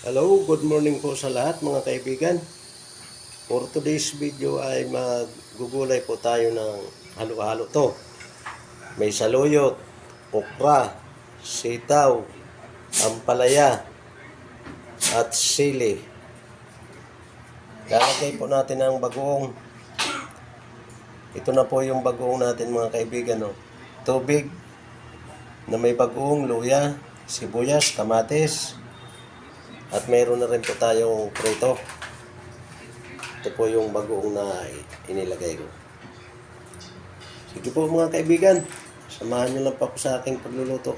Hello, good morning po sa lahat mga kaibigan. For today's video ay maggugulay po tayo ng halo-halo to. May saluyot, okra, sitaw, ampalaya, at sili. Lalagay po natin ang bagoong. Ito na po yung bagoong natin mga kaibigan. No? Tubig na may bagoong, luya, sibuyas, kamatis, at mayroon na rin po tayong prito. Ito po yung bagoong na inilagay ko. Sige po mga kaibigan, samahan nyo lang pa po sa aking pagluluto.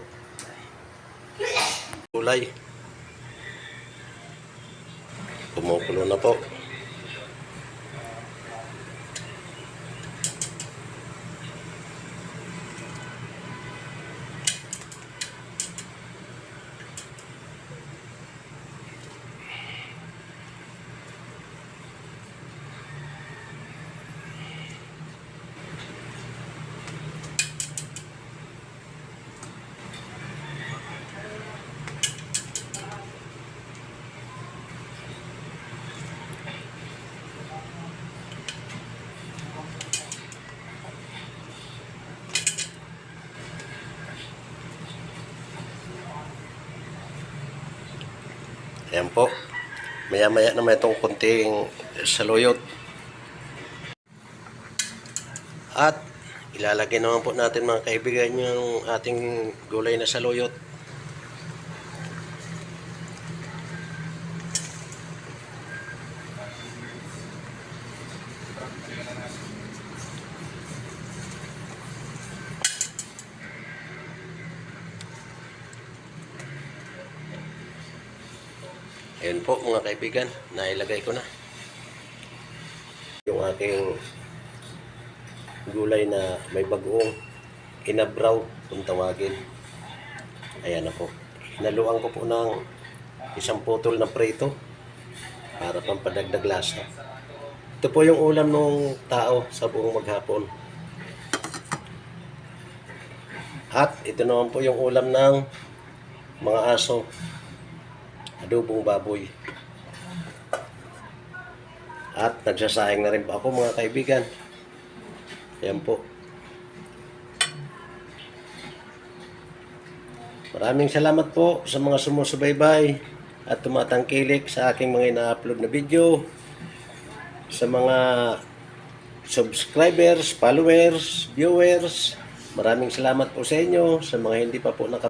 Gulay. Kumukulo na po. Ayan po. Maya-maya naman itong konting saluyot. At ilalagay naman po natin mga kaibigan yung ating gulay na saluyot. Ayan po mga kaibigan, nailagay ko na yung aking gulay na may bagoong inabraw kung tawagin. Ayan na po. Hinaluan ko po ng isang putol na prito para pampadagdag lasa. Ito po yung ulam ng tao sa buong maghapon. At ito naman po yung ulam ng mga aso. Adobong baboy. At nagsasayang na rin po ako mga kaibigan. Ayan po. Maraming salamat po sa mga sumusubaybay at tumatangkilik sa aking mga ina-upload na video. Sa mga subscribers, followers, viewers, maraming salamat po sa inyo. Sa mga hindi pa po